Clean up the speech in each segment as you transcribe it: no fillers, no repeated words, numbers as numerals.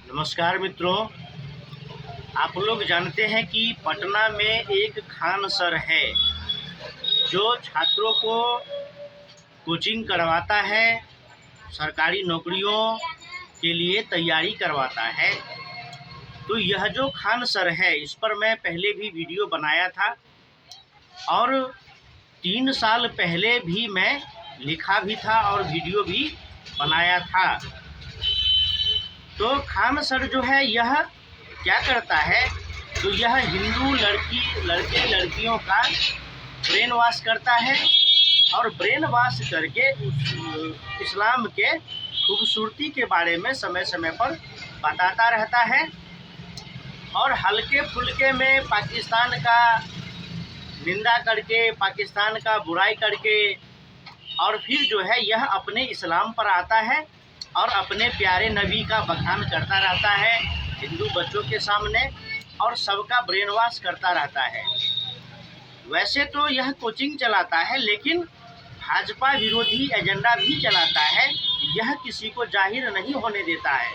नमस्कार मित्रों, आप लोग जानते हैं कि पटना में एक खान सर है जो छात्रों को कोचिंग करवाता है, सरकारी नौकरियों के लिए तैयारी करवाता है। तो यह जो खान सर है, इस पर मैं पहले भी वीडियो बनाया था और 3 साल पहले भी मैं लिखा भी था और वीडियो भी बनाया था। तो खान सर जो है यह क्या करता है, तो यह हिंदू लड़के लड़कियों का ब्रेन वॉश करता है और ब्रेन वॉश करके उस इस्लाम के खूबसूरती के बारे में समय समय पर बताता रहता है और हल्के फुल्के में पाकिस्तान का निंदा करके, पाकिस्तान का बुराई करके और फिर जो है यह अपने इस्लाम पर आता है और अपने प्यारे नबी का बखान करता रहता है हिंदू बच्चों के सामने और सबका ब्रेन वॉश करता रहता है। वैसे तो यह कोचिंग चलाता है, लेकिन भाजपा विरोधी एजेंडा भी चलाता है। यह किसी को जाहिर नहीं होने देता है,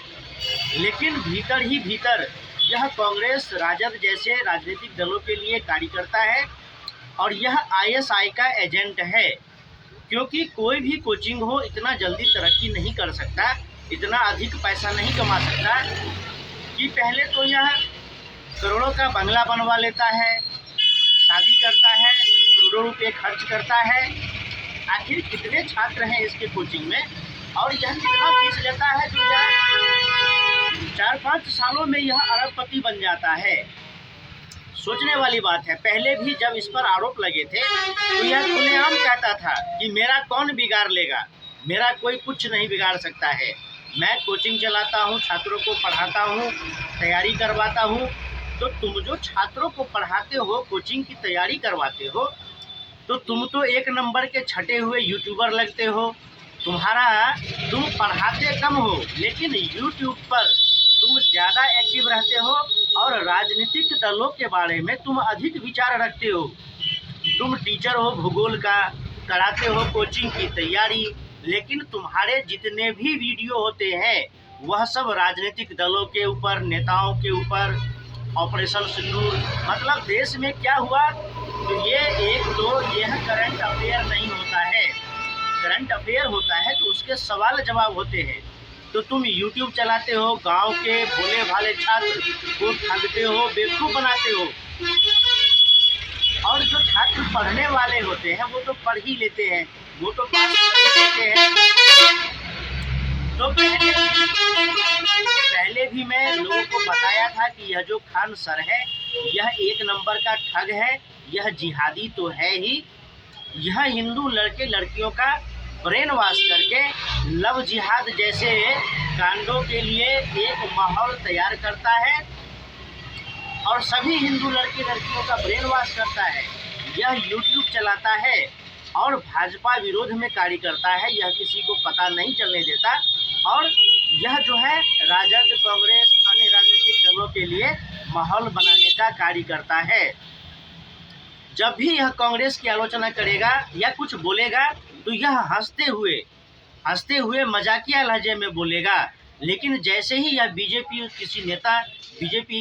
लेकिन भीतर ही भीतर यह कांग्रेस, राजद जैसे राजनीतिक दलों के लिए कार्य करता है और यह आईएसआई का एजेंट है। क्योंकि कोई भी कोचिंग हो इतना जल्दी तरक्की नहीं कर सकता, इतना अधिक पैसा नहीं कमा सकता कि पहले तो यह करोड़ों का बंगला बनवा लेता है, शादी करता है, करोड़ों रुपये खर्च करता है। आखिर कितने छात्र हैं इसके कोचिंग में और यह कितना फीस लेता है जो यह 4-5 सालों में यह अरबपति बन जाता है। सोचने वाली बात है। पहले भी जब इस पर आरोप लगे थे तो यह खुलेआम कहता था कि मेरा कौन बिगाड़ लेगा, मेरा कोई कुछ नहीं बिगाड़ सकता है, मैं कोचिंग चलाता हूँ, छात्रों को पढ़ाता हूँ, तैयारी करवाता हूँ। तो तुम जो छात्रों को पढ़ाते हो, कोचिंग की तैयारी करवाते हो, तो तुम तो 1 नंबर के छटे हुए यूट्यूबर लगते हो। तुम पढ़ाते कम हो, लेकिन यूट्यूब पर तुम ज़्यादा एक्टिव रहते हो और राजनीतिक दलों के बारे में तुम अधिक विचार रखते हो। तुम टीचर हो भूगोल का, कराते हो कोचिंग की तैयारी, लेकिन तुम्हारे जितने भी वीडियो होते हैं वह सब राजनीतिक दलों के ऊपर, नेताओं के ऊपर, ऑपरेशन सिंदूर, मतलब देश में क्या हुआ। तो यह करंट अफेयर नहीं होता है। करंट अफेयर होता है तो उसके सवाल जवाब होते हैं। तो तुम YouTube चलाते हो, गांव के भोले भाले छात्र को ठगते हो, बेवकूफ़ बनाते हो। और जो छात्र पढ़ने वाले होते हैं वो तो पढ़ ही लेते हैं, वो तो पास कर ही लेते हैं। तो पहले भी मैं लोगों को बताया था कि यह जो खान सर है यह 1 नंबर का ठग है, यह जिहादी तो है ही। यह हिंदू लड़के लड़कियों का ब्रेन वॉश करके लव जिहाद जैसे कांडों के लिए एक माहौल तैयार करता है और सभी हिंदू लड़के लड़कियों का ब्रेन वॉश करता है। यह यूट्यूब चलाता है और भाजपा विरोध में कार्य करता है, यह किसी को पता नहीं चलने देता। और यह जो है राजद, कांग्रेस, अन्य राजनीतिक दलों के लिए माहौल बनाने का कार्य करता है। जब भी यह कांग्रेस की आलोचना करेगा या कुछ बोलेगा तो यह हंसते हुए मजाकिया लहजे में बोलेगा, लेकिन जैसे ही यह बीजेपी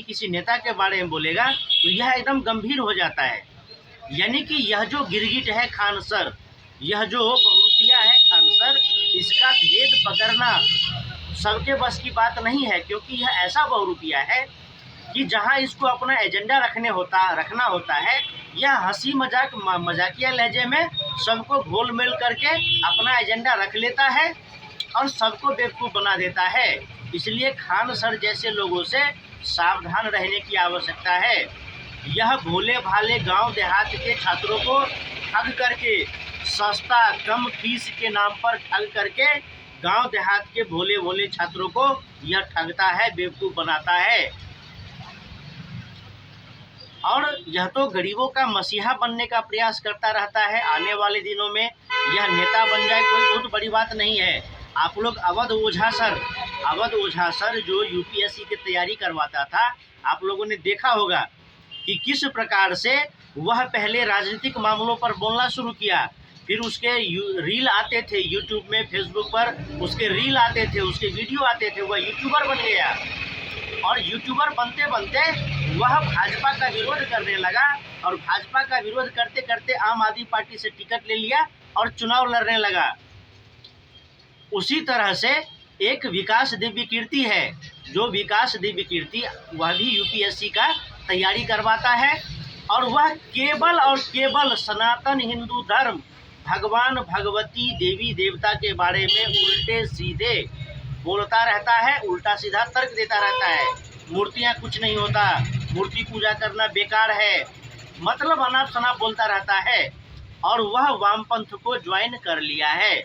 किसी नेता के बारे में बोलेगा तो यह एकदम गंभीर हो जाता है। यानी कि यह जो गिरगिट है खान सर, यह जो बहुरूपिया है खान सर, इसका भेद पकड़ना सबके बस की बात नहीं है। क्योंकि यह ऐसा बहुरूपिया है कि जहां इसको अपना एजेंडा रखना होता है, यह हंसी मजाकिया लहजे में सबको घोल मेल करके अपना एजेंडा रख लेता है और सबको बेवकूफ़ बना देता है। इसलिए खान सर जैसे लोगों से सावधान रहने की आवश्यकता है। यह भोले भाले गांव देहात के छात्रों को ठग करके, सस्ता कम फीस के नाम पर ठग करके गांव देहात के भोले भोले छात्रों को यह ठगता है, बेवकूफ़ बनाता है। और यह तो गरीबों का मसीहा बनने का प्रयास करता रहता है। आने वाले दिनों में यह नेता बन जाए, कोई बहुत बड़ी बात नहीं है। आप लोग अवध ओझा सर जो यूपीएससी की तैयारी करवाता था, आप लोगों ने देखा होगा कि किस प्रकार से वह पहले राजनीतिक मामलों पर बोलना शुरू किया, फिर उसके रील आते थे यूट्यूब में, फेसबुक पर उसके रील आते थे, उसके वीडियो आते थे, वह यूट्यूबर बन गया। और यूट्यूबर बनते बनते वह भाजपा का विरोध करने लगा और भाजपा का विरोध करते करते आम आदमी पार्टी से टिकट ले लिया और चुनाव लड़ने लगा। उसी तरह से एक विकास दिव्य कीर्ति है, जो विकास दिव्य कीर्ति वह भी यूपीएससी का तैयारी करवाता है और वह केवल और केवल सनातन हिंदू धर्म, भगवान भगवती देवी देवता के बारे में उल्टे सीधे बोलता रहता है, उल्टा सीधा तर्क देता रहता है। मूर्तियाँ कुछ नहीं होता, मूर्ति पूजा करना बेकार है, मतलब अनाप शनाप बोलता रहता है और वह वामपंथ को ज्वाइन कर लिया है।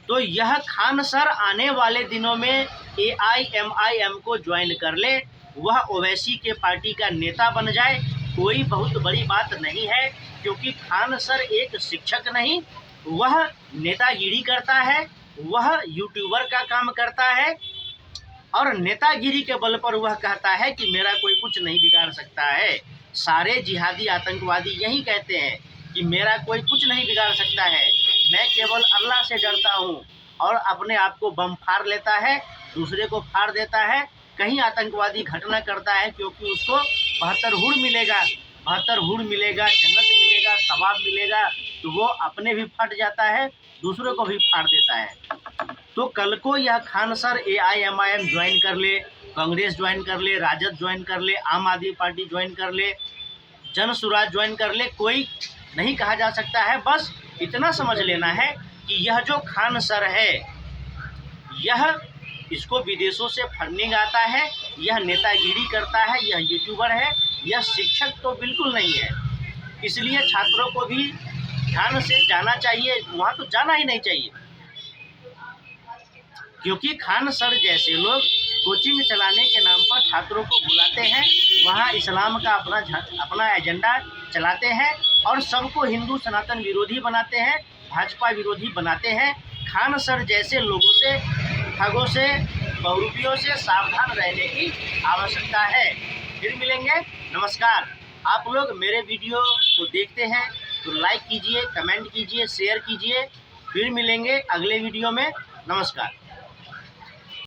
तो यह खान सर आने वाले दिनों में AIMIM को ज्वाइन कर ले, वह ओवैसी के पार्टी का नेता बन जाए, कोई बहुत बड़ी बात नहीं है, क्योंकि खान सर एक शिक्षक नहीं, वह नेतागिरी करता है, वह यूट्यूबर का काम करता है और नेतागिरी के बल पर वह कहता है कि मेरा कोई कुछ नहीं बिगाड़ सकता है। सारे जिहादी आतंकवादी यही कहते हैं कि मेरा कोई कुछ नहीं बिगाड़ सकता है, मैं केवल अल्लाह से डरता हूँ, और अपने आप को बम फाड़ लेता है, दूसरे को फाड़ देता है। कहीं आतंकवादी घटना करता है क्योंकि उसको 72 हुड़ मिलेगा, 72 हुड़ मिलेगा, जन्नत मिलेगा, सवाब मिलेगा, तो वो अपने भी फट जाता है, दूसरों को भी फाड़ देता है। तो कल को यह खान सर AIMIM ज्वाइन कर ले, कांग्रेस ज्वाइन कर ले, राजद ज्वाइन कर ले, आम आदमी पार्टी ज्वाइन कर ले, जन सुराज ज्वाइन कर ले, कोई नहीं कहा जा सकता है। बस इतना समझ लेना है कि यह जो खान सर है, यह इसको विदेशों से फंडिंग आता है, यह नेतागिरी करता है, यह यूट्यूबर है, यह शिक्षक तो बिल्कुल नहीं है। इसलिए छात्रों को भी ध्यान से जाना चाहिए, वहाँ तो जाना ही नहीं चाहिए, क्योंकि खान सर जैसे लोग कोचिंग चलाने के नाम पर छात्रों को बुलाते हैं, वहाँ इस्लाम का अपना एजेंडा चलाते हैं और सबको हिंदू सनातन विरोधी बनाते हैं, भाजपा विरोधी बनाते हैं। खान सर जैसे लोगों से, ठगों से, बहुरूपियों से सावधान रहने की आवश्यकता है। फिर मिलेंगे, नमस्कार। आप लोग मेरे वीडियो को देखते हैं तो लाइक कीजिए, कमेंट कीजिए, शेयर कीजिए। फिर मिलेंगे अगले वीडियो में, नमस्कार।